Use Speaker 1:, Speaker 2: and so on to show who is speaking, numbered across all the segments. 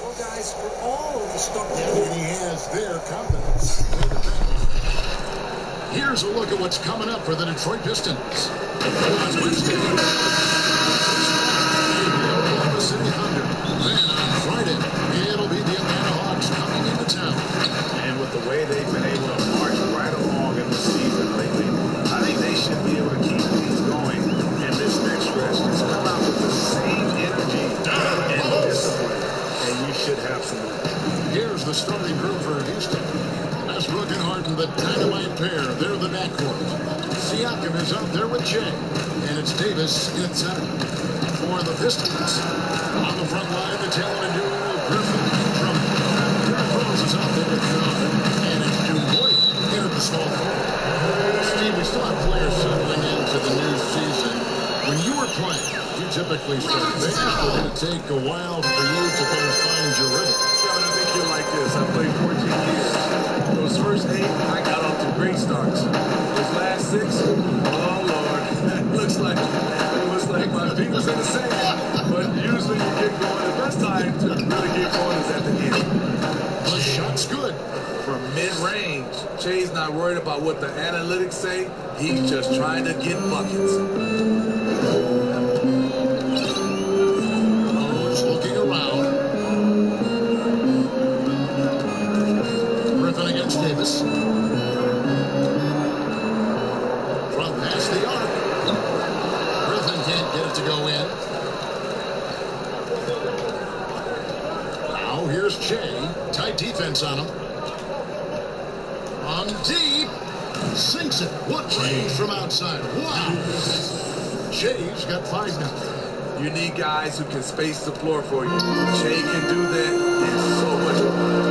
Speaker 1: well, guys, for all of the stuff
Speaker 2: and he has their confidence. Here's a look at what's coming up for the Detroit Pistons. On Wednesday, the Oklahoma City Thunder. Then on Friday, it'll be the Atlanta Hawks coming into town.
Speaker 3: And with the way they've been able to march right along in the season lately, I think they should be able to keep things going in this next stretch. Just come out with the same energy and discipline, and you should have some.
Speaker 2: Here's the starting group for Houston. Westbrook and Harden, the dynamite pair. They're the backcourt. Siakam is out there with Jay. And it's Davis in center. For the Pistons, on the front line, the talented duo of Griffin and Drummond. Derrick Rose is out there with Kennard. And it's Dubois entered the small forward. Steve, we still have players settling into the new season. When you were playing, you typically start fast, but it'll take a while for you to kind of find your rhythm.
Speaker 3: Kevin, I think you're like this. I played 14 years. Those first 8, I got off to great starts. Those last 6, oh Lord, it looks like my feet was in the sand. But usually you get going. The best time to really get going is at the end.
Speaker 2: The shot's good.
Speaker 3: From mid-range, Jay's not worried about what the analytics say. He's just trying to get buckets.
Speaker 2: Rose looking around. Griffin against Davis. From past the arc. Griffin can't get it to go in. Now here's Jay. Tight defense on him. On deep. Sinks it. What range from outside. Wow. Jay's got 5 now.
Speaker 3: You need guys who can space the floor for you. Jay can do that and so much more.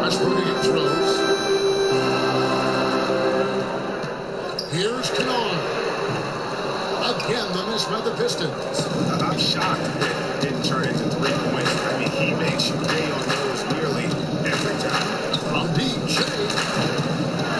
Speaker 2: Westbrook against Rose. Here's Kennard. Again, the miss by the Pistons.
Speaker 3: I'm shocked that it didn't turn into 3 points. I mean, he makes you pay on those nearly every time.
Speaker 2: From DJ.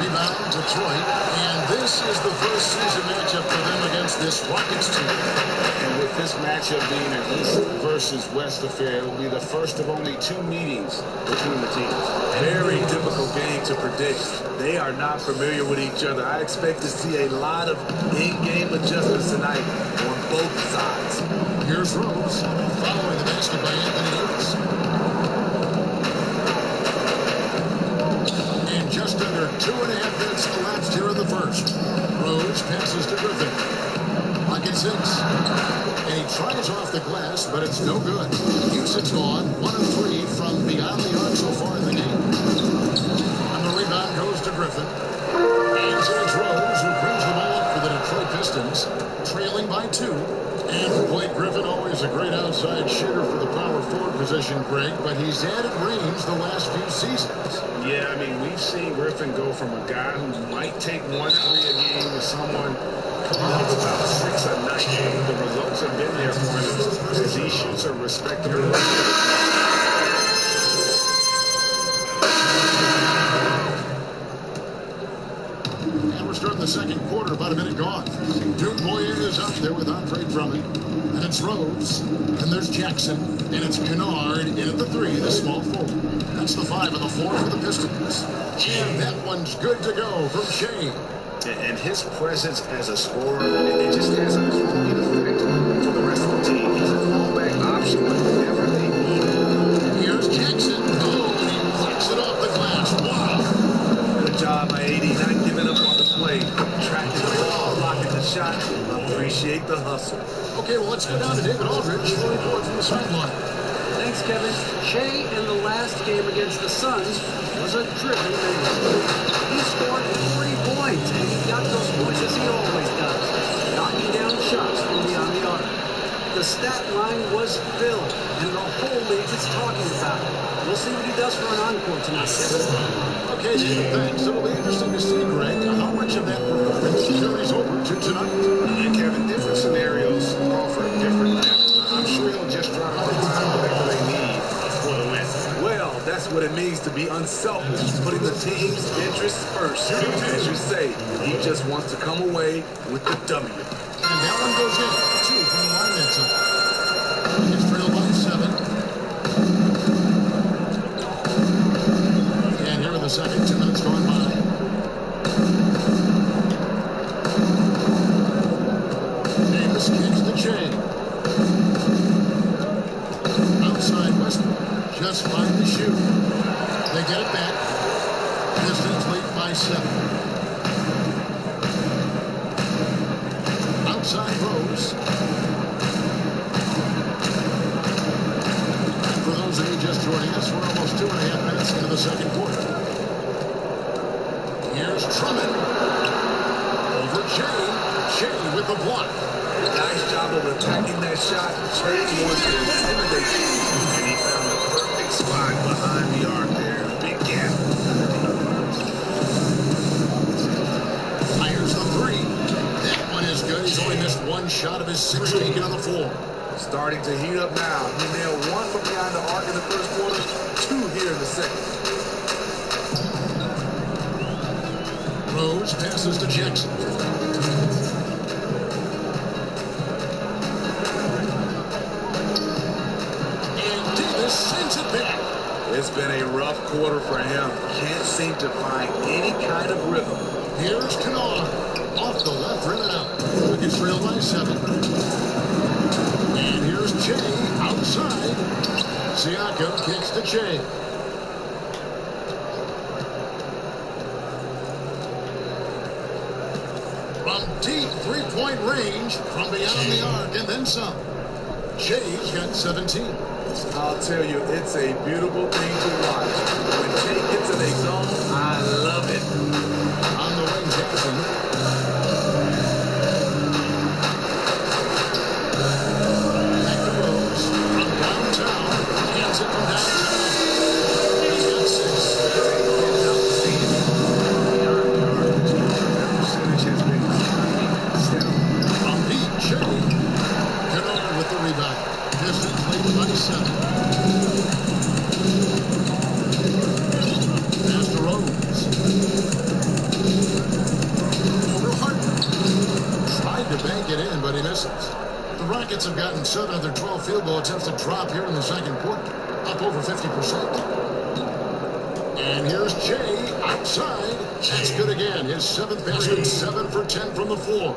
Speaker 2: Rebound, Detroit. And this is the first season matchup for them against this Rockets team.
Speaker 4: And with this matchup being an East versus West affair, it will be the first of only 2 meetings between the teams.
Speaker 3: Very difficult game to predict. They are not familiar with each other. I expect to see a lot of in-game adjustments tonight on both sides.
Speaker 2: Here's Rose, following the basket by Anthony Davis. And just under 2.5 minutes elapsed here in the first. Rose passes to Griffin. Pocket 6. And he tries off the glass, but it's no good. Houston's gone 1 of 3 from beyond the arc so far in the game. And the rebound goes to Griffin. And so it's Rose who brings the ball up for the Detroit Pistons, trailing by 2. And for Blake Griffin, always a great outside shooter for the power forward position, Greg, but he's added range the last few seasons.
Speaker 4: Yeah, I mean, we've seen Griffin go from a guy who might take 1 3 a game to someone coming up about 6 a night. The results have been there for him as he shoots a respectable.
Speaker 2: And we're starting the second quarter, about a minute gone. Dubois is out there with Andre Drummond. And it's Rose. And there's Jackson. And it's Kennard in at the 3, the small forward. That's the 5 and the 4 for the Pistons. And that one's good to go from Shea.
Speaker 4: And his presence as a scorer, it just has a calming effect for the rest of the team. He's a fallback option whenever they need him.
Speaker 2: Here's Jackson. Oh, and he knocks it off the glass. Wow.
Speaker 3: Good job by AD, not giving up on the play. Tracking the ball, blocking the shot. Appreciate the hustle.
Speaker 2: Okay, well, let's go down to David Aldridge for a report from the sideline.
Speaker 1: Thanks, Kevin. Shea in the last game against the Suns was a driven man. He scored 40 points, and he got those points as he always does, knocking down shots from beyond the arc. The stat line was filled, and the whole league is talking about it. We'll see what he does for an encore tonight, Kevin.
Speaker 2: Okay, David, thanks. It'll be interesting to see, Greg, how much of that performance carries over to tonight.
Speaker 4: And Kevin, different scenarios call for a different match. I'm sure he'll just try to find whatever they need for the win.
Speaker 3: Well, that's what it means to be unselfish, putting the team's interests first. As you say, he just wants to come away with the W.
Speaker 2: And that one goes in, 2 from the line that time. a spot to shoot. They get it back. Pistons lead by 7. Outside Rose. For those of you just joining us, we're almost 2.5 minutes into the second quarter. Here's Drummond. Over Jay. Jay with the block.
Speaker 3: Nice job of attacking that shot. Trey wants to intimidate you. And he found the perfect spot behind the arc there. Big gap.
Speaker 2: Fires the 3. That one is good. He's only missed 1 shot of his 6 taken on the floor.
Speaker 3: Starting to heat up now. He nailed 1 from behind the arc in the first quarter, 2 here in the second.
Speaker 2: Rose passes to Jackson. And Davis sends it back.
Speaker 3: It's been a rough quarter for him. Can't seem to find any kind of rhythm.
Speaker 2: Here's Kennard. Off the left rim and out. Took Israel by 7. And here's Jay outside. Siakam kicks to Jay. From deep three-point range, from beyond the arc, and then some. Jay's got 17.
Speaker 3: I'll tell you, it's a beautiful thing to watch. When Jay gets in a zone, I love it.
Speaker 2: On the wing, Jackson. Back to Rose. From downtown. Hands it from downtown. He's got 6. From deep, Jay. Kennard with the rebound. Pistons lead by 7. Pass to Rose. Over Harden. Tried to bank it in, but he misses. The Rockets have gotten 7 of their 12 field goal attempts to drop here in the second quarter, up over 50%. And here's Jay outside. That's good again. His 7th basket, 7 for 10 from the floor.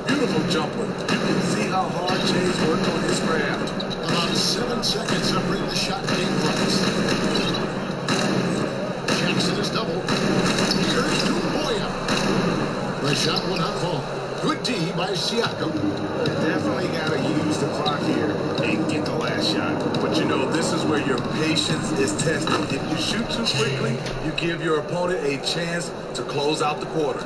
Speaker 3: Beautiful jumper. You can see how hard Jay's worked on his craft.
Speaker 2: About 7 seconds separating the shot game clocks. Jackson is doubled. Here's Doumbouya. The shot will not fall. Good D by Siakam.
Speaker 3: Definitely got to use the clock here and get the last shot. But you know, this is where your patience is tested. If you shoot too quickly, you give your opponent a chance to close out the quarter.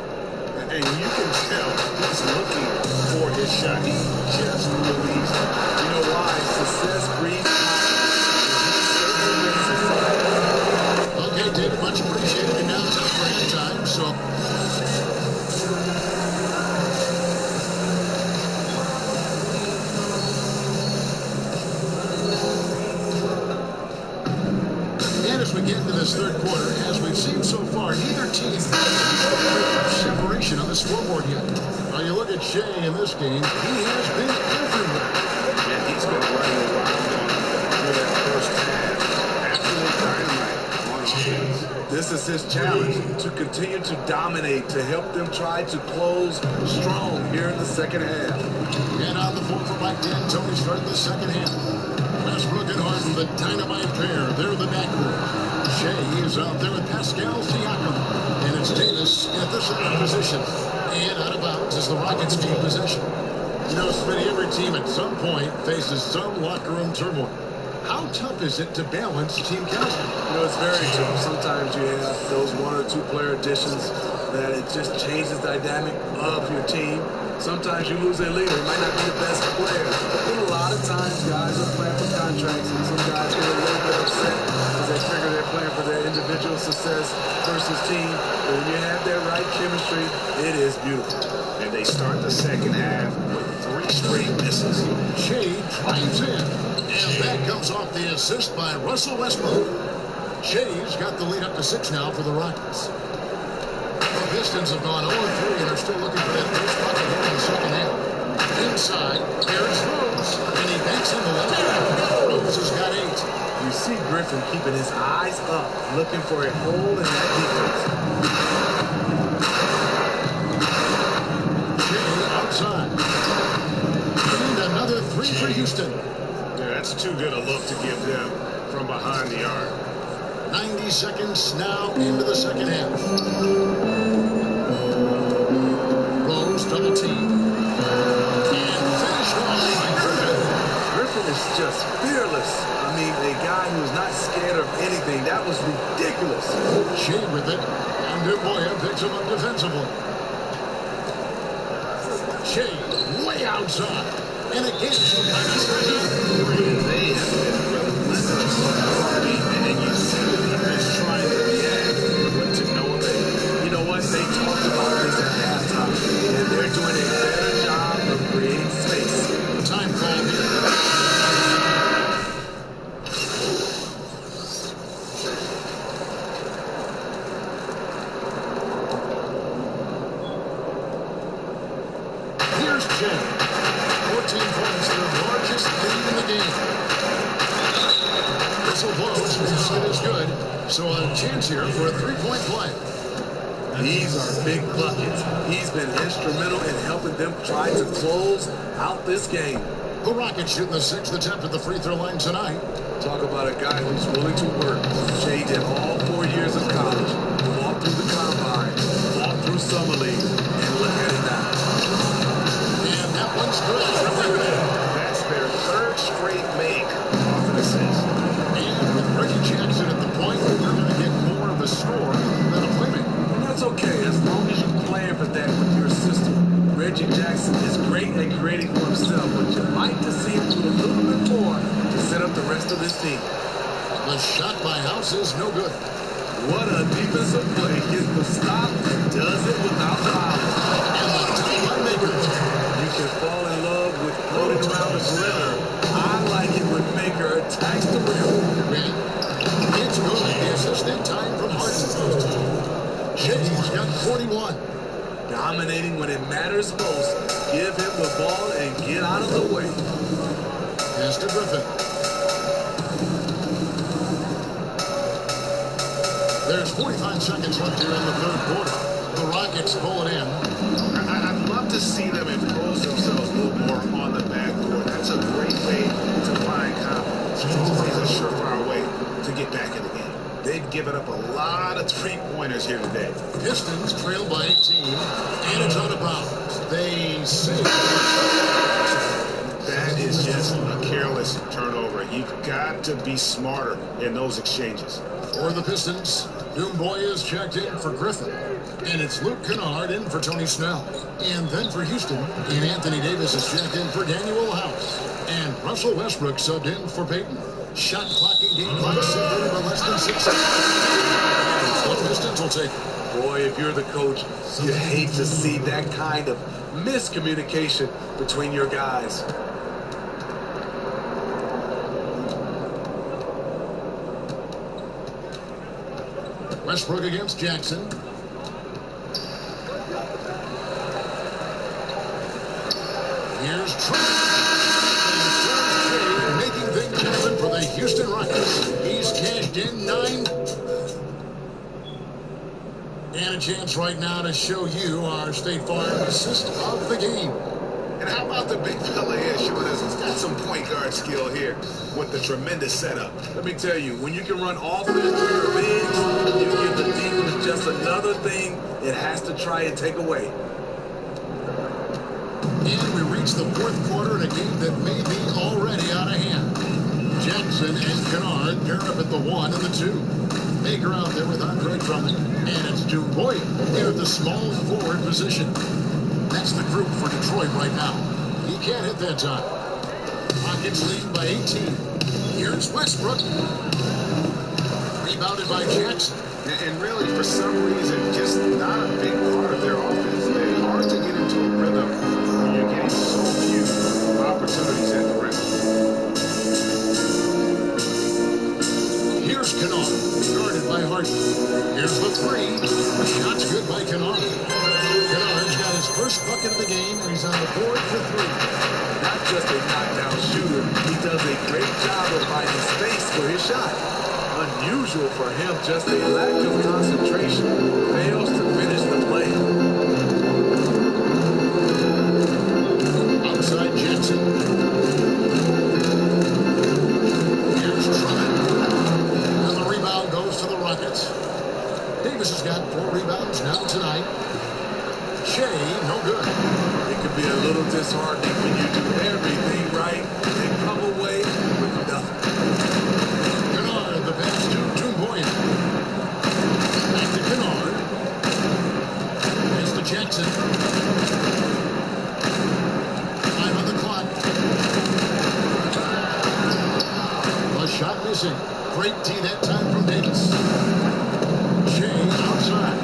Speaker 3: And you can tell he's looking for his shot. He just believes it. You know why? Success breeds confidence.
Speaker 2: Okay, David, much appreciated. And now it's up for halftime, so... And as we get into this third quarter, as we've seen so far, neither team has separation on the scoreboard yet. Now you look at Shea in this game, he has been everywhere.
Speaker 3: And he's been running around for that first half. Absolute dynamite on offense. This is his challenge, to continue to dominate, to help them try to close strong here in the second half.
Speaker 2: And on the floor for Mike D'Antoni starting the second half. Westbrook and Harden, the dynamite pair. They're the backcourt. Shea is out there with Pascal Siakam. And it's Davis at the center position. And out of bounds as the Rockets gain possession. You know, Smitty, every team at some point faces some locker room turmoil. How tough is it to balance team chemistry?
Speaker 3: You know, it's very tough. Sometimes you have those 1 or 2 player additions that it just changes the dynamic of your team. Sometimes you lose a leader. He might not be the best player. But a lot of times guys are playing for contracts, and some guys get a little bit upset because they figure they're playing for their individual success versus team. But when you have that right chemistry, it is beautiful.
Speaker 4: And they start the second half with 3 straight misses.
Speaker 2: Shea drives in. And that comes off the assist by Russell Westbrook. Shea's got the lead up to 6 now for the Rockets. The Pistons have gone 0-3 and are still looking for that first bucket here in the second half. Inside, here's Rose, and he banks in the left. Rose has got 8.
Speaker 3: You see Griffin keeping his eyes up, looking for a hole in that defense.
Speaker 2: Shea outside. And another 3 for Houston.
Speaker 4: Yeah, that's too good a look to give them. from behind the arc.
Speaker 2: 90 seconds now into the second half. Rose double team. And finished off by Griffin.
Speaker 3: Griffin is just fearless. I mean, a guy who's not scared of anything. That was ridiculous.
Speaker 2: Shea with it. And Dubois picks him up defensively. Shea way outside. And again,
Speaker 4: They have been relentless. And you see the defense trying to react, but to no avail.
Speaker 3: You know what? They talked about this at halftime, and they're doing a better job of creating space.
Speaker 2: time call here. Here's Jay. 14 points, their largest lead in the game. Whistle blows, it is good. So a chance here for a three-point play.
Speaker 3: These are big buckets. He's been instrumental in helping them try to close out this game.
Speaker 2: The Rockets shooting the sixth attempt at the free throw line tonight.
Speaker 3: Talk about a guy who's willing to work. Jay did all 4 years of college, walked through the combine, walked through summer league, and look at it now.
Speaker 2: And that one's good for Griffin.
Speaker 4: That's their third straight make off an assist.
Speaker 2: And with Reggie Jackson at the point, they're going to get more of a score than a playmaker.
Speaker 3: And that's okay as long as you plan for that with your system. Reggie Jackson is great at creating for himself, but you like to see him do a little bit more to set up the rest of his team.
Speaker 2: The shot by House is no good.
Speaker 3: What a defensive play. Gets the stop and does it without fouling.
Speaker 2: And the top playmaker.
Speaker 3: You can fall in love with floating around the perimeter. I like it when Maker attacks the rim.
Speaker 2: And it's good. The assist that time from Harden. Jay's got 41.
Speaker 3: Dominating when it matters most. Give him the ball and get out of the way.
Speaker 2: Pass to Griffin. There's 45 seconds left here in the third quarter. The Rockets pull it in.
Speaker 4: I'd love to see them impose themselves a little more on the backcourt. That's a great way to find confidence. It's always a surefire way to get back in the game. They've given up a lot of three-pointers here today.
Speaker 2: Pistons trail by 18, and it's out of bounds. They say
Speaker 4: That is just a careless turnover. You've got to be smarter in those exchanges.
Speaker 2: for the Pistons, Dubois is checked in for Griffin. And it's Luke Kennard in for Tony Snell. And then for Houston, and Anthony Davis is checked in for Daniel House. And Russell Westbrook subbed in for Peyton. Shot clock and game clock separated by less than 6 seconds. The Pistons will take it.
Speaker 3: Boy, if you're the coach, you hate to see that kind of miscommunication between your guys.
Speaker 2: Westbrook against Jackson. Here's Trey. Making things happen for the Houston Rockets. He's cashed in 9. And a chance right now to show you our State Farm assist of the game.
Speaker 4: And how about the big fella here showing us he's got some point guard skill here with the tremendous setup.
Speaker 3: Let me tell you, when you can run offense through your bigs, you give the defense just another thing it has to try and take away.
Speaker 2: And we reach the fourth quarter in a game that may be already out of hand. Jackson and Kennard pair up at the 1 and the 2. Baker out there with Andre Drummond. And it's Dubois here at the small forward position. That's the group for Detroit right now. He can't hit that time. Rockets lead by 18. Here's Westbrook. Rebounded by Jackson.
Speaker 4: And really, for some reason, just not a big part of their offense. They're hard to get into a rhythm when you're getting so few opportunities at the rim.
Speaker 2: Here's Kennard, guarded by Harden. Here's the 3. The shot's good by Kennard. Kennard's got his first bucket of the game, and he's on the board for 3.
Speaker 3: Not just a knockdown shooter, he does a great job of finding space for his shot. Unusual for him, just a lack of concentration. Fails to finish the play.
Speaker 2: Outside Jackson. Here's Drummond.
Speaker 3: disheartening when you do everything right and come away with nothing.
Speaker 2: Kennard, the pass to Boyd. Back to Kennard. It's to Jackson. Time on the clock. A shot missing. Great tee that time from Davis. Shea outside.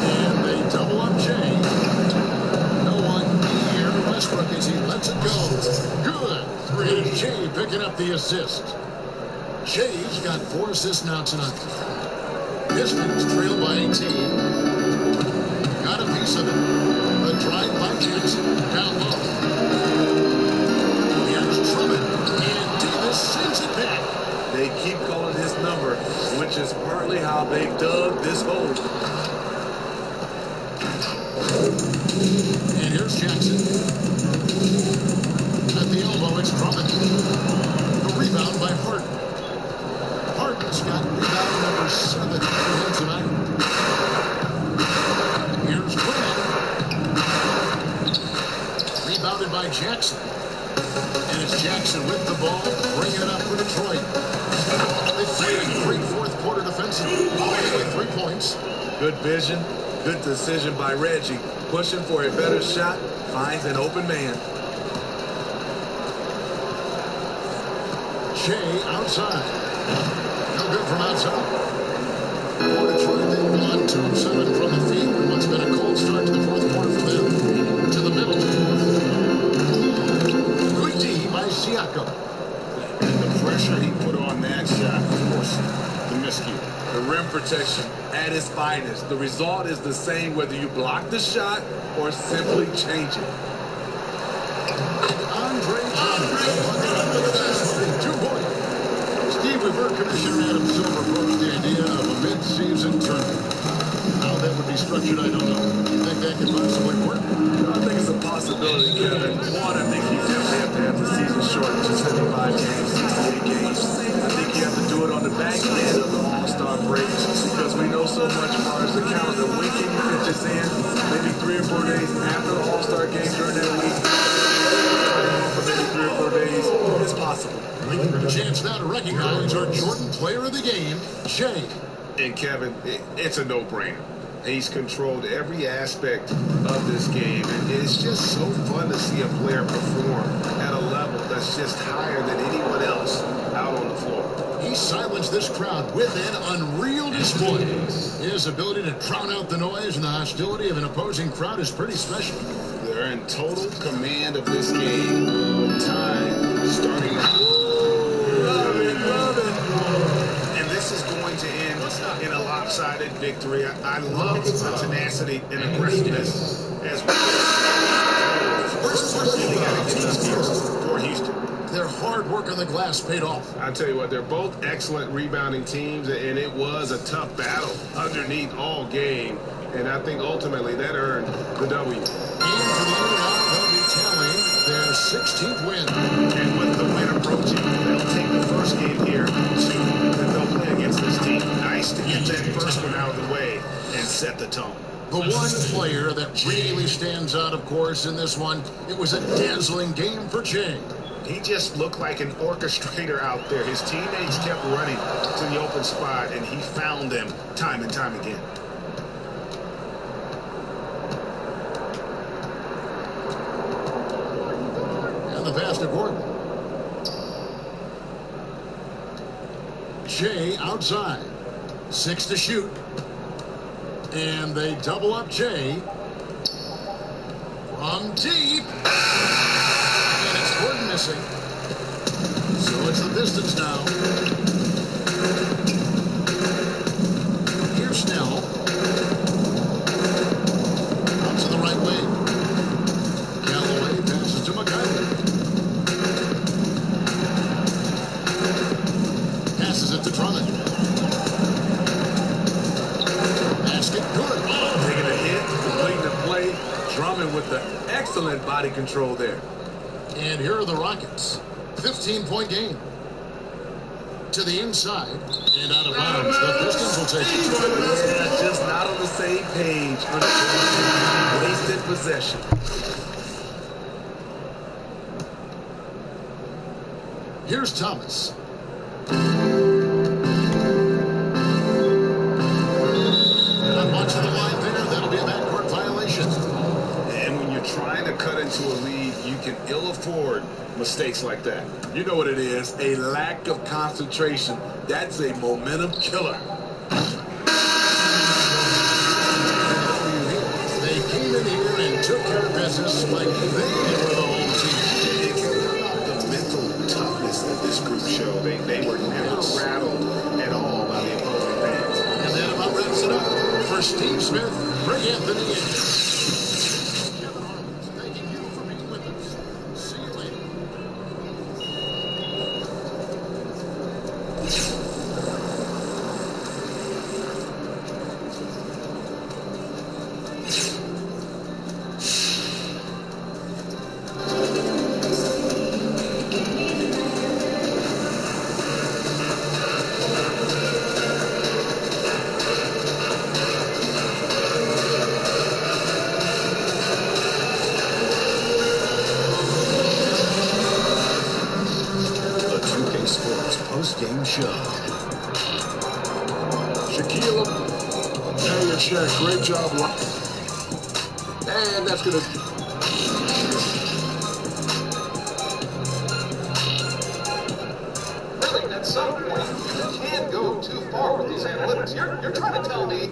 Speaker 2: And they double up Shea. No one near Westbrook as he lets it go. Good. Three. Shea picking up the assist. Shea's got 4 assists now tonight. Pistons trail by 18. Got a piece of it. The drive by Jackson. Down low. Here's Drummond. And Davis sends it back.
Speaker 3: They keep calling his number, which is partly how they dug this hole.
Speaker 2: And here's Jackson. At the elbow, it's Drummond. The rebound by Harden. Harden's got rebound number 7 for him tonight. Here's Grant. Rebounded by Jackson. And it's Jackson with the ball, bringing it up for Detroit. They played a great fourth quarter defensively, with 3 points.
Speaker 3: Good vision, good decision by Reggie. Pushing for a better shot, finds an open man.
Speaker 2: Shea outside. No good from outside. For Detroit, they won 2 of 7 from the field in what's been a cold start to the fourth quarter for them. To the middle. Good D by Siakam.
Speaker 4: And the pressure he put on that shot forced the miscue.
Speaker 3: The rim protection at its finest. The result is the same whether you block the shot or simply change it.
Speaker 2: Andre Drummond. 2 points. Steve, we've heard Commissioner Adam Silver approach the idea of a mid-season tournament. How that would be structured, I don't know. Do you think that could possibly work?
Speaker 3: I think it's a possibility, Kevin. One, I think you definitely have to have the season shortened to 75 games, 68 games. I think you have to do it on the back end of the All-Star break because we know so much as far as the calendar. When can you fit this in? Maybe 3 or 4 days after the All-Star game during that week. For maybe 3 or 4 days. It's possible.
Speaker 2: Chance now to recognize our Jordan player of the game, Shea.
Speaker 4: And Kevin, it's a no-brainer. He's controlled every aspect of this game, and it's just so fun to see a player perform at a level that's just higher than anyone else out on the floor.
Speaker 2: He silenced this crowd with an unreal display. His ability to drown out the noise and the hostility of an opposing crowd is pretty special.
Speaker 4: They're in total command of this game with time starting to...
Speaker 3: Love it.
Speaker 4: And this is going to end in a lopsided victory. I love the tenacity and aggressiveness as well. First they got to get these steals for Houston.
Speaker 2: Their hard work on the glass paid off.
Speaker 4: I tell you what, they're both excellent rebounding teams, and it was a tough battle underneath all game. And I think ultimately that earned the W.
Speaker 2: And for the Union, they'll be tallying their 16th win.
Speaker 4: And with the win approaching, they'll take the first game here that they'll play against this team. Nice to get that first one out of the way and set the tone.
Speaker 2: The one player that really stands out, of course, in this one, it was a dazzling game for Shea.
Speaker 4: He just looked like an orchestrator out there. His teammates kept running to the open spot, and he found them time and time again.
Speaker 2: And the pass to Gordon. Shea outside. 6 to shoot. And they double up Shea. From deep. And it's Gordon missing. So it's the Pistons now. Here's Snell. Out to the right wing. Callaway passes to McConnell. Passes it to Drummond. Basket good.
Speaker 3: Taking a hit, completing the play. Drummond with the excellent body control there.
Speaker 2: And here are the Rockets. 15-point game. To the inside and out of bounds. The Pistons will take it.
Speaker 3: Yeah, just not on the same page. Wasted possession.
Speaker 2: Here's Thomas. Not much of the line there. That'll be a backcourt violation.
Speaker 4: And when you're trying to cut into a lead, you can ill afford mistakes like that.
Speaker 3: You know what it is, a lack of concentration. That's a momentum killer.
Speaker 2: They came in here and took care of business like they were the home team.
Speaker 4: You can hear about the mental toughness that this group showed. They were never rattled at all by the opposing fans.
Speaker 2: And that about wraps it up. For Steve Smith, Greg Anthony, and Kevin Harlan, thanking you for being with us. See you later.
Speaker 5: The 2K Sports post-game show.
Speaker 3: Shaquille, hey, and Shaq, great job. And that's going to...
Speaker 6: Really, at some point, you can't go too far with these analytics. You're trying to tell me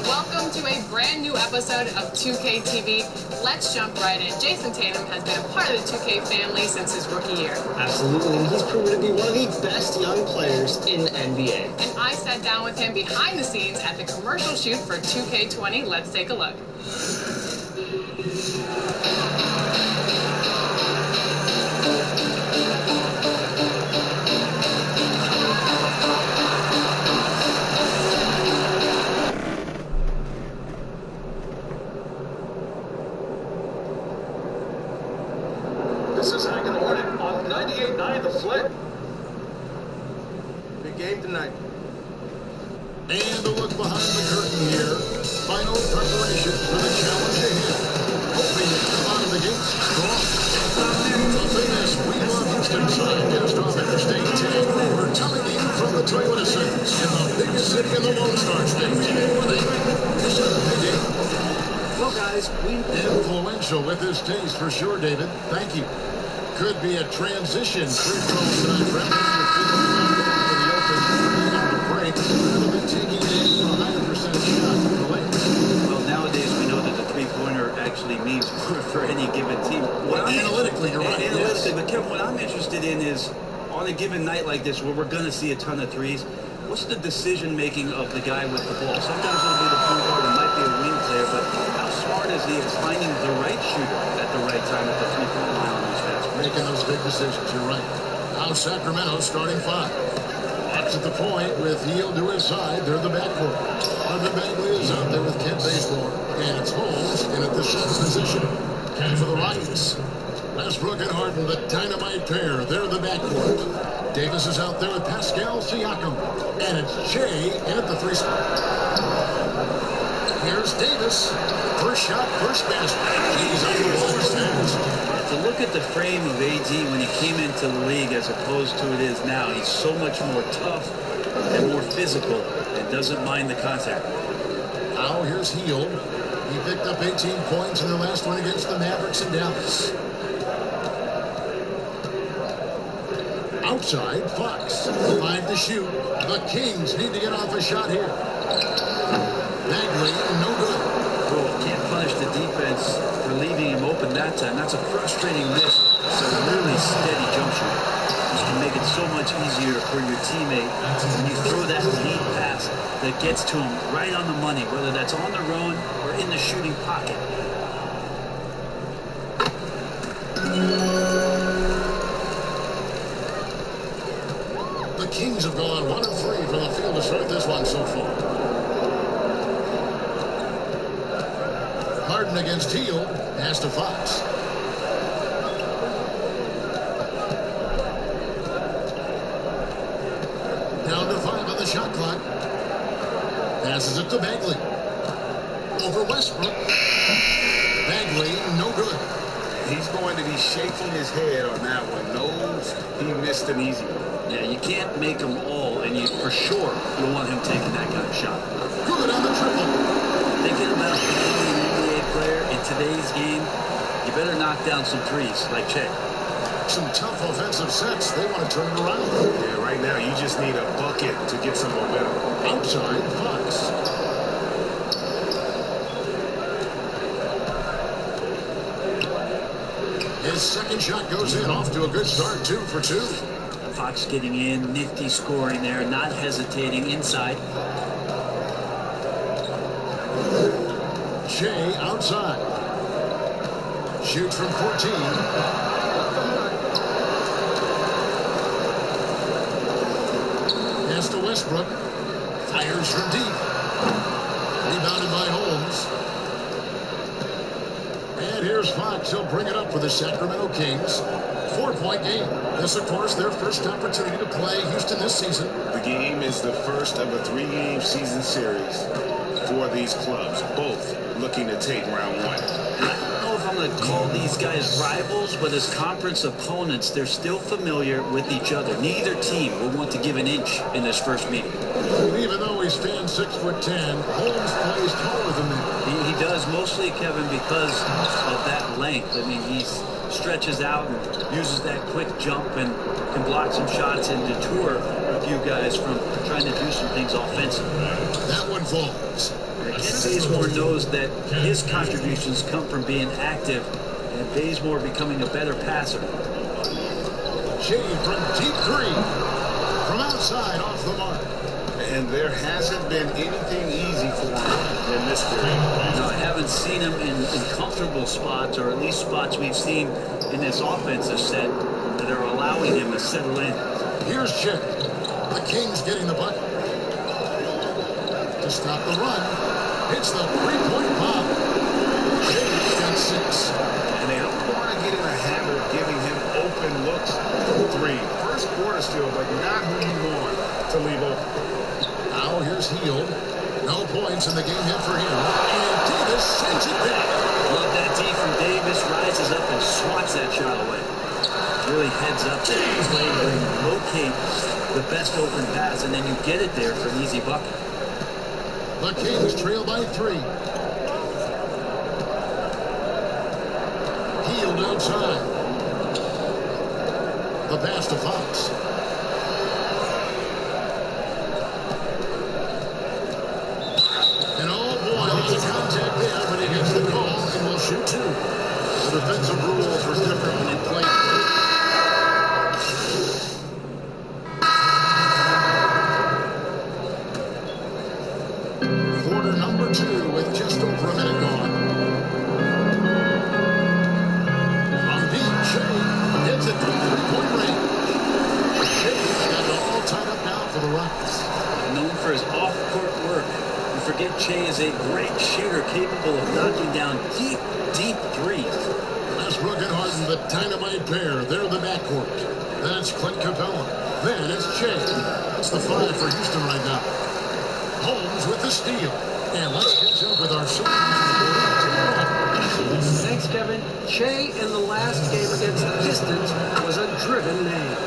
Speaker 7: Welcome to a brand new episode of 2K TV. Let's jump right in. Jason Tatum has been a part of the 2K family since his rookie year.
Speaker 8: Absolutely, and he's proven to be one of the best young players in the NBA.
Speaker 7: And I sat down with him behind the scenes at the commercial shoot for 2K20. Let's take a look.
Speaker 6: this is Hagen Hornet on 98.9 The Flip.
Speaker 8: Big game tonight.
Speaker 2: And a look behind the curtain here. Final preparation for the challenge ahead. Hoping to come out of the gates strong. The famous We Love Houston sign just off Interstate 10. We're coming in from the Toyota Centers in the biggest city in the Lone Star State. Where they yes, sir. Hey, Dave.
Speaker 1: Well, guys, we...
Speaker 2: Influential with his taste for sure, David. Thank you. Could be a transition free throw tonight. Break. It'll be taking it in a higher percentage shot from the lane.
Speaker 9: Well, nowadays we know that the three-pointer actually means more for any given team.
Speaker 2: Analytically, you're right.
Speaker 9: Analytically,
Speaker 2: Yes.
Speaker 9: but Kevin, what I'm interested in is, on a given night like this, where we're going to see a ton of threes, what's the decision-making of the guy with the ball? Sometimes it'll be the point guard, it might be a wing player, but how smart is he at finding the right shooter at the right time at the three-point line on these fast breaks?
Speaker 2: Making those big decisions, you're right. Now Sacramento starting five. Bucks at the point with Heel to his side. They're the backcourt. Marvin Bagley is out there with Kent Bazemore. And it's Holmes in at the seventh position. And for the Rockets, Westbrook and Harden, the dynamite pair. They're the backcourt. Davis is out there with Pascal Siakam. And it's Shea in at the three spot. Here's Davis. First shot, first basket. He's on the wall fast.
Speaker 9: To look at the frame of AD when he came into the league as opposed to it is now, he's so much more tough and more physical and doesn't mind the contact.
Speaker 2: Now here's Heel. He picked up 18 points in their last one against the Mavericks in Dallas. Outside, Fox. 5 to shoot. The Kings need to get off a shot here. Bagley, no good.
Speaker 9: Cool. Can't punish the defense for leaving him open that time. That's a frustrating miss. It's a really steady jump shot. easier for your teammate when you throw that lead pass that gets to him right on the money, whether that's on the run or in the shooting pocket.
Speaker 2: The Kings have gone 1 of 3 from the field to start this one so far. Harden against Hield. Pass to Fox. Down to 5 on the shot clock. Passes it to Bagley. Over Westbrook. Bagley, no good.
Speaker 4: He's going to be shaking his head on that one. Knows he missed an easy one.
Speaker 9: Yeah, you can't make them all, and you for sure you want him taking that kind of shot.
Speaker 2: Good on the triple.
Speaker 9: Thinking about becoming an NBA player in today's game, you better knock down some threes like Che.
Speaker 2: Some tough offensive sets. They want to turn it around.
Speaker 4: Yeah, right now you just need a bucket to get some momentum.
Speaker 2: Outside, Fox. His second shot goes in, off to a good start, 2 for 2.
Speaker 9: Fox getting in, nifty scoring there, not hesitating inside.
Speaker 2: Shea outside. Shoots from 14. Pass to Westbrook. Fires from deep. Rebounded by Holmes. And here's Fox. He'll bring it up for the Sacramento Kings. 4-point game. This, of course, their first opportunity to play Houston this season.
Speaker 4: The game is the first of a 3-game season series for these clubs, both looking to take round 1.
Speaker 9: And I don't know if I'm going to call these guys rivals, but as conference opponents, they're still familiar with each other. Neither team will want to give an inch in this first meeting.
Speaker 2: Even though he stands 6'10", Holmes plays taller than that.
Speaker 9: He does mostly, Kevin, because of that length. I mean, he stretches out and uses that quick jump and can block some shots and deter a few guys from trying to do some things offensively.
Speaker 2: That one falls.
Speaker 9: Ken Bazemore knows that his contributions come from being active and Bazemore becoming a better passer.
Speaker 2: Shea from deep 3. From outside, off the mark.
Speaker 4: And there hasn't been anything easy for him in this period.
Speaker 9: No, I haven't seen him in comfortable spots, or at least spots we've seen in this offensive set that are allowing him to settle in.
Speaker 2: Here's Shea. The Kings getting the bucket. To stop the run. Hits the 3-point bomb. Shea's got 6.
Speaker 4: And they don't want to get in a habit of giving him open looks from 3. First quarter still, but not who you want to leave open.
Speaker 2: Now here's Hield. No points in the game hit for him. And Davis sends it back.
Speaker 9: Love that D from Davis. Rises up and swats that shot away. Really heads up that play where you locate the best open pass, and then you get it there for an easy bucket.
Speaker 2: The Kings trail by 3. Hield outside. The pass to Fox. And oh boy, lots of contact there, but he gets the call and will shoot 2. The defensive rules were different when he played. Quarter number 2 with just over a minute gone. From deep, Shea hits it from 3-point range. Shea's got it all tied up now for the Rockets.
Speaker 9: Known for his off-court work. You forget Che is a great shooter capable of knocking down deep, deep threes.
Speaker 2: Westbrook and Harden, the dynamite pair. They're the backcourt. Then it's Clint Capella. Then it's Che. That's the 5 for Houston right now. Holmes with the steal. And let's catch up with our
Speaker 1: Thanks, Kevin. Che in the last game against the Pistons was a driven name.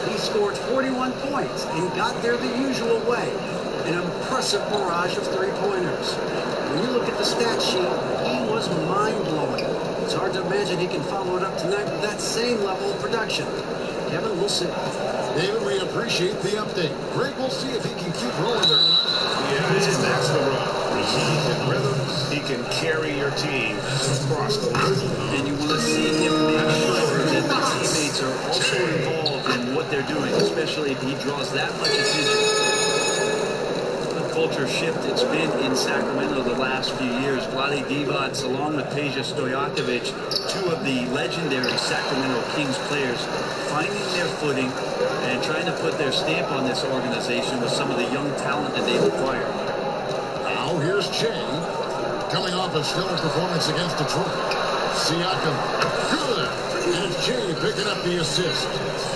Speaker 1: He scored 41 points and got there the usual way. An impressive barrage of three-pointers. When you look at the stat sheet, he was mind-blowing. It's hard to imagine he can follow it up tonight with that same level of production. Kevin, we'll see.
Speaker 2: David, we appreciate the update. Greg, we'll see if he can keep rolling there.
Speaker 4: Yeah, and that's the run. He's in rhythm. He can carry your team across the line.
Speaker 9: And you want to see him make sure that the teammates are also involved in what they're doing, especially if he draws that much attention. The culture shift it's been in Sacramento the last few years. Vlade Divac, along with Peja Stojakovic, two of the legendary Sacramento Kings players, finding their footing and trying to put their stamp on this organization with some of the young talent that they've acquired.
Speaker 2: Now here's Jay, coming off a stellar performance against Detroit. Siakam, good. And it's Jay picking up the assist.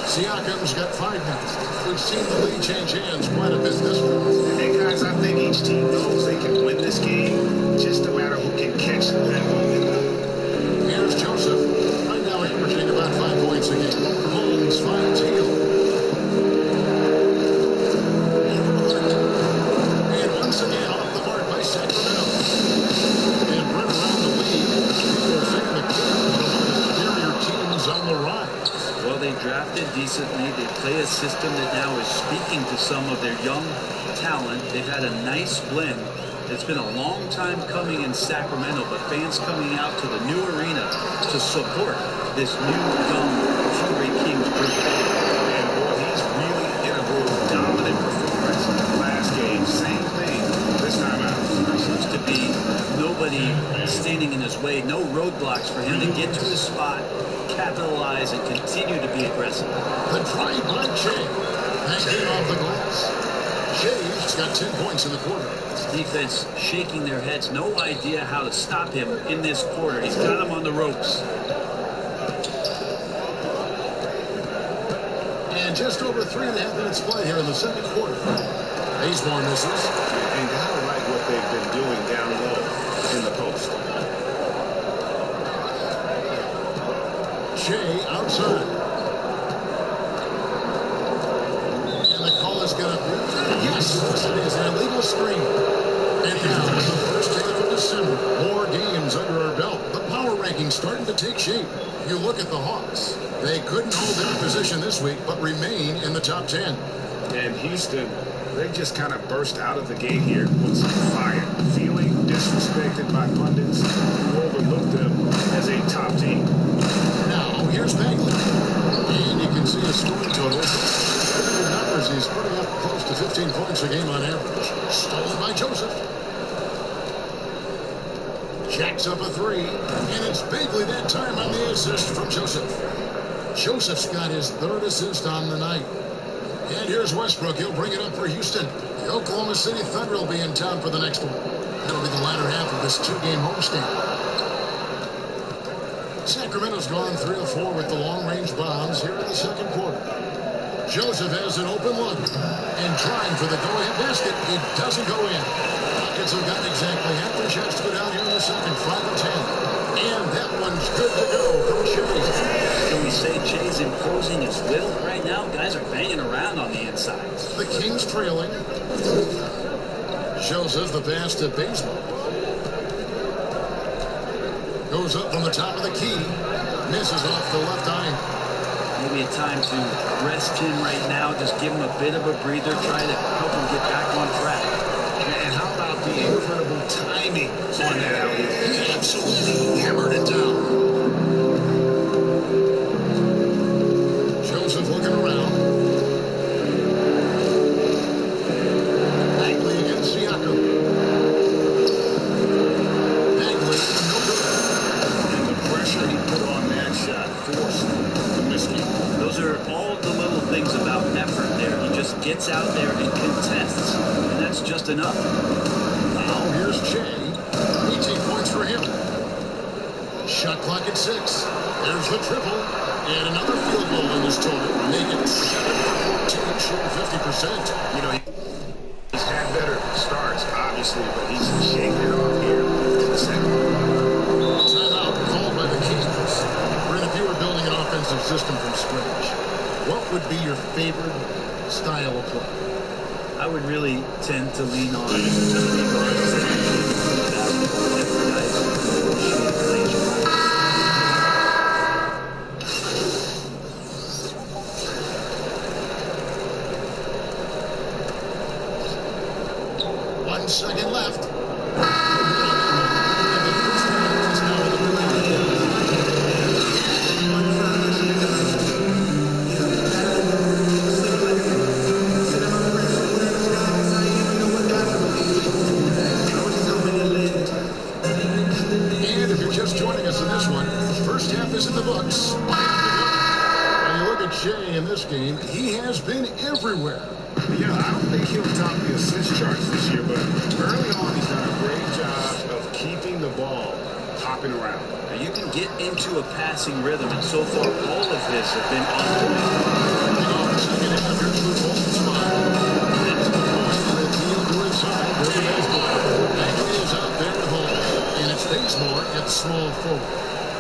Speaker 2: Siakam's got 5 now. We've seen the lead change hands quite a bit this one.
Speaker 4: Hey, guys, I think each team knows they can win this game. Just a matter who can catch that moment.
Speaker 2: Here's Joseph. Right now averaging about 5 points a game. Holmes finds Hill. And once again off the mark by Sacramento. And run around the league. People are saying the Kings are one of the superior teams on the rise.
Speaker 9: Well, they drafted decently. They play a system that now is speaking to some of their young talent. They've had a nice blend. It's been a long time coming in Sacramento, but fans coming out to the new arena to support this new young hungry Kings group.
Speaker 4: And boy, he's really integral, dominant performance in the last game. Same thing this time out.
Speaker 9: There seems to be nobody standing in his way, no roadblocks for him to get to his spot, capitalize, and continue to be aggressive.
Speaker 2: The drive by Jay. That came off the glass. Jay's got 10 points in the quarter.
Speaker 9: Defense shaking their heads, no idea how to stop him in this quarter. He's got him on the ropes.
Speaker 2: And just over 3.5 minutes play here in the second quarter. Bazemore misses.
Speaker 4: And gotta like what they've been doing down low in the post.
Speaker 2: Jay outside. And the call is going to be, yes, it is an illegal screen. And now, the first day of December, more games under our belt. The power rankings starting to take shape. You look at the Hawks. They couldn't hold their position this week, but remain in the top 10.
Speaker 4: And Houston, they just kind of burst out of the gate here with some fire. Feeling disrespected by pundits who overlooked them as a top team.
Speaker 2: Now, here's Bagley. And you can see a scoring total. The numbers, he's putting up close to 15 points a game on average. Stolen by Joseph. Jacks up a 3. And it's Bagley that time on the assist from Joseph. Joseph's got his 3rd assist on the night. And here's Westbrook. He'll bring it up for Houston. The Oklahoma City Thunder will be in town for the next one. That'll be the latter half of this 2-game homestand. Sacramento's gone 3 of 4 with the long-range bombs here in the second quarter. Joseph has an open look and trying for the go-ahead basket. It doesn't go in. Rockets have gotten exactly half their shots to go down here in the second, 5 of 10. And that one's good to go from Shea.
Speaker 9: Can we say Jay's imposing his will right now? Guys are banging around on the inside.
Speaker 2: The Kings trailing. Joseph the pass to Bazemore. Goes up from the top of the key. Misses off the left eye.
Speaker 9: Maybe a time to rest him right now. Just give him a bit of a breather. Try to help him get back on track.
Speaker 4: And how about the incredible timing on that alley?
Speaker 2: He absolutely hammered it down. Joseph looking around. Bagley against Siakam. Bagley, no good.
Speaker 4: And the pressure he put on that shot forced the miscue.
Speaker 9: Those are all the little things about effort there. He just gets out there and contests, and that's just enough.
Speaker 2: Now here's Jay. 18 points for him. Shot clock at 6. There's the triple. And another field goal in this total. Make it 7-14, short of 50%.
Speaker 4: You know, he's had better starts, obviously, but he's shaking it off here in the second.
Speaker 2: Timeout called by the Kings. Brent, if you were building an offensive system from scratch, what would be your favorite style of play?
Speaker 9: I would really tend to lean on Stevie Barnes and basketball, emphasize shooting plays.
Speaker 2: One second left. this game, he has been everywhere.
Speaker 4: Yeah, I don't think he'll top the assist charts this year, but early on he's done a great job of keeping the ball hopping around.
Speaker 9: Now, you can get into a passing rhythm, and so far all of his have been on the way.
Speaker 2: Second half, here's the Colts spot. That's the point. The field to his side. There's the baseball. Bagley is out there at home, and it's Bazemore at small forward.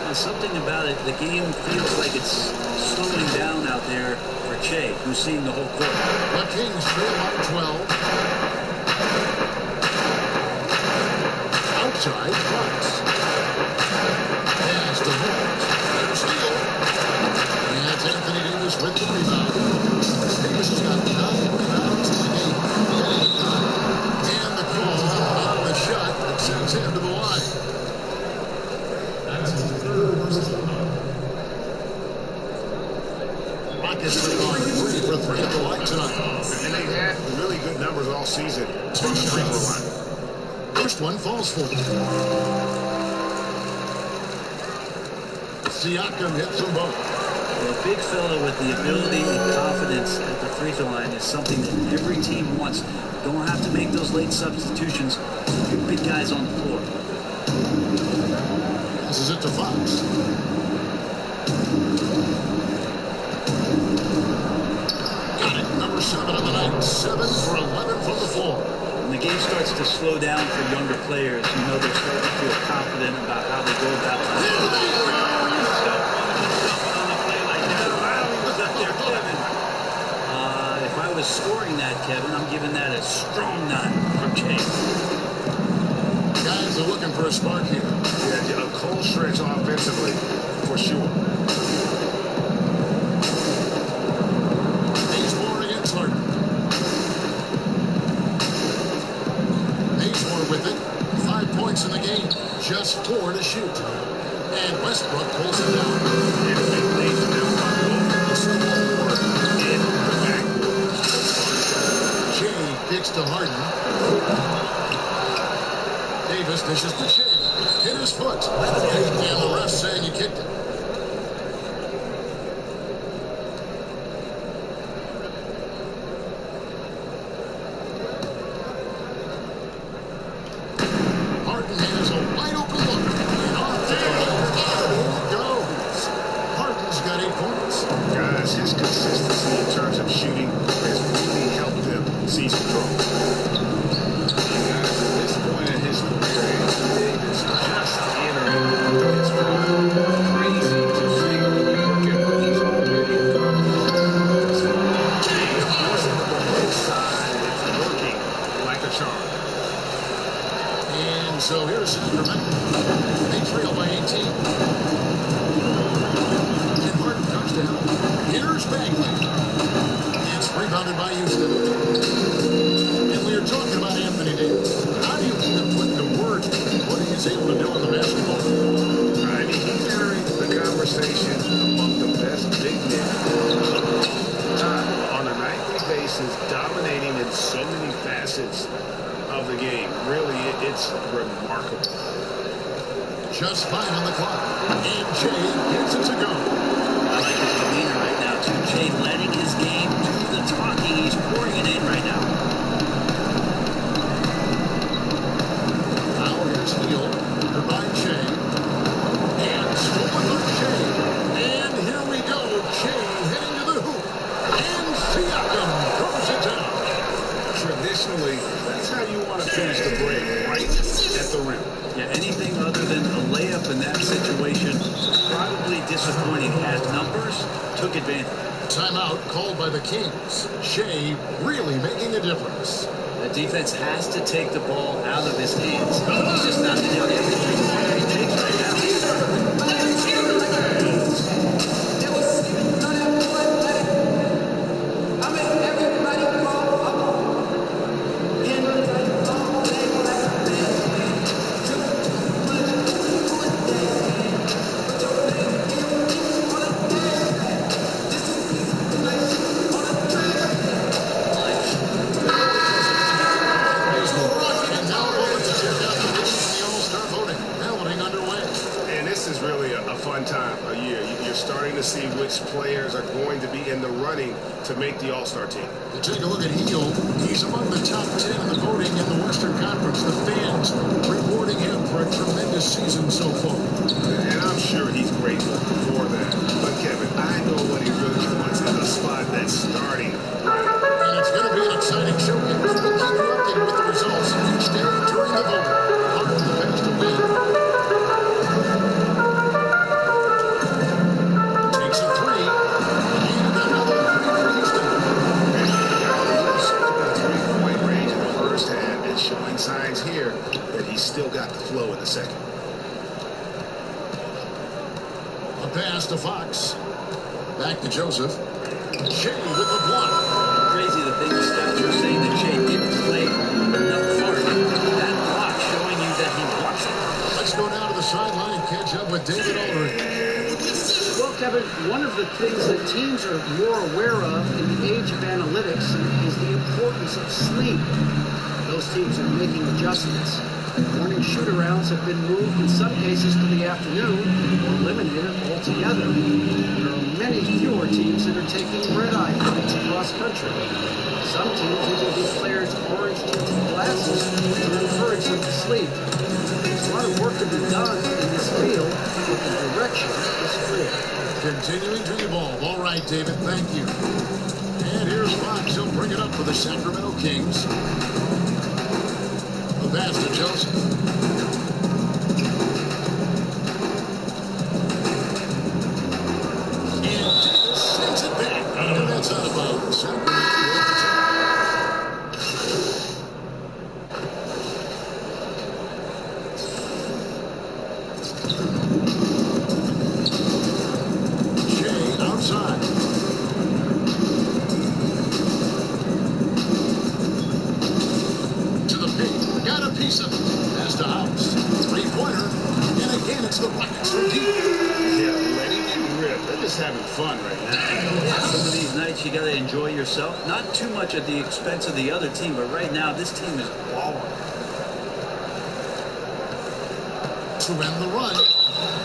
Speaker 9: There's something about it. The game feels like it's slowing down out there for Che, who's seeing the whole court.
Speaker 2: The Kings trail on 12. Outside, Fox. Pass to Holmes. There's steal. And it's Anthony Davis with the rebound. Davis has got 9 rebounds in the game at any time. And the call on the shot that sends him to the line. Rockets lead on 3 for 3 at the line tonight.
Speaker 4: And they've had really good numbers all season from the free throw line.
Speaker 2: First one falls for them. Siakam hits them both.
Speaker 9: A big fella with the ability and confidence at the free throw line is something that every team wants. You don't have to make those late substitutions. Your big guys on the floor.
Speaker 2: Passes it to Fox. Got it. Number 7 on the night. 7 for 11 from the floor.
Speaker 9: When the game starts to slow down for younger players, you know they're starting to feel confident about how they go about it. If I was scoring that, Kevin, I'm giving that a strong 9 from Chase.
Speaker 2: Guys are looking for a spark here.
Speaker 4: Yeah, a cold stretch offensively, for sure.
Speaker 2: Bazemore against Harden. Bazemore with it. 5 points in the game. Just 4 to shoot. And Westbrook pulls it down.
Speaker 4: And it leads to them the score in the backcourt.
Speaker 2: Shea kicks to Harden. Davis dishes to Shea. Hit his foot. And the ref saying he kicked it. Harden has a wide open look. And off to the left. He goes. Harden's got 8 points.
Speaker 4: Guys, his consistency in terms of shooting has really helped them seize control. Guys, at this point in his career, Anthony Davis just entering his prime. Crazy to see. Look at what he's already accomplished. James forcing the ball inside. It's working like a charm.
Speaker 2: And so here's Sacramento. They trail by 18. And Harden comes to help. Here's Bagley. It's rebounded by Houston. And we are talking about Anthony Davis. How do you even put the word what he's able to do on the basketball court?
Speaker 4: I mean, he's entering the conversation among the best big men on a nightly basis, dominating in so many facets of the game. Really, it's remarkable.
Speaker 2: Just 5 on the clock. And Jay gives it to go.
Speaker 9: I like his demeanor right now, too. Che letting his game do the talking. He's pouring it in right now.
Speaker 2: Now here's Hill. Goodbye, Jay. And stolen by Jay. And here we go. Jay heading to the hoop. And Siakam throws it down.
Speaker 4: Traditionally, that's how you want to finish the break, right at the rim.
Speaker 9: Yeah, anything other than a layup in that situation, probably disappointing. As numbers, took advantage.
Speaker 2: Timeout called by the Kings. Shea really making a difference.
Speaker 9: The defense has to take the ball out of his hands. He's just not getting every three-pointer he takes right now.
Speaker 2: And now over to check out the All-Star voting. Balloting underway.
Speaker 4: running to make the All-Star team.
Speaker 2: You take a look at Hill. He's among the top 10 in the voting in the Western Conference. The fans rewarding him for a tremendous season so far.
Speaker 4: And I'm sure he's grateful for that. But, Kevin, I know what he really wants is a spot that's starting.
Speaker 2: And it's going to be an exciting showcase. We'll keep you updated with the results each day during the voting. How about the best to win? Takes a three. And another three for Houston.
Speaker 4: And three-point range in the first half and showing signs here that he's still got the flow in the second.
Speaker 2: A pass to Fox. Back to Joseph. Shea with the block.
Speaker 9: Crazy the thing the stats were saying that Shea didn't play enough hard. That block showing you that he wants it.
Speaker 2: Let's go down to the sideline and catch up with David Aldridge.
Speaker 1: Well, Kevin, one of the things that teams are more aware of in the age of analytics is the importance of sleep. Those teams are making adjustments. Morning shoot-arounds have been moved in some cases to the afternoon or eliminated altogether. There are many fewer teams that are taking red-eye flights across country. Some teams even give players orange-tinted glasses to encourage them to sleep. There's a lot of work to be done in this field, but the direction is clear.
Speaker 2: Continuing to evolve. All right, David, thank you. And here's Fox. He'll bring it up for the Sacramento Kings. The pass to Joseph. And Davis sends it back. And that's out of bounds. Sacramento Shea outside. To the paint. Got a piece of it. Pass to House. Three-pointer. And again, it's the Rockets from deep.
Speaker 4: Yeah, letting it rip. They're just having fun right now.
Speaker 9: Yeah, some of these nights you got to enjoy yourself. Not too much at the expense of the other team, but right now this team is balling.
Speaker 2: To end the run.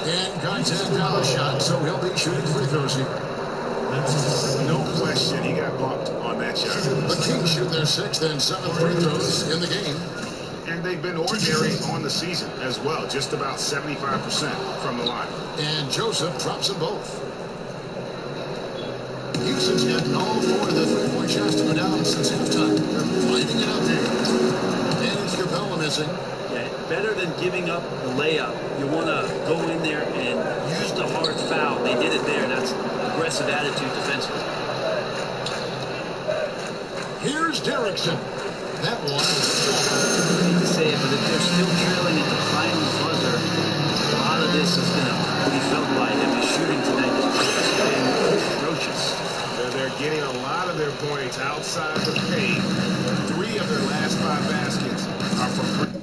Speaker 2: And contact down a shot, so he'll be shooting free throws here.
Speaker 4: No question he got bumped on that shot.
Speaker 2: The Kings shoot their sixth and seventh free throws in the game.
Speaker 4: And they've been ordinary on the season as well, just about 75% from the line.
Speaker 2: And Joseph drops them both. Houston's gotten all four of the three-point shots to go down since halftime. They're lighting it up here. And it's Capella missing.
Speaker 9: Yeah, better than giving up the layup. You want to go in there and use the hard foul. They did it there. That's aggressive attitude defensively.
Speaker 2: Here's Derrickson. That one.
Speaker 9: I hate to say it, but if they're still trailing at the final buzzer, a lot of this is going to be felt by them. His shooting tonight has been atrocious.
Speaker 4: They're getting a lot of their points outside the paint. 3 of their last 5 baskets are from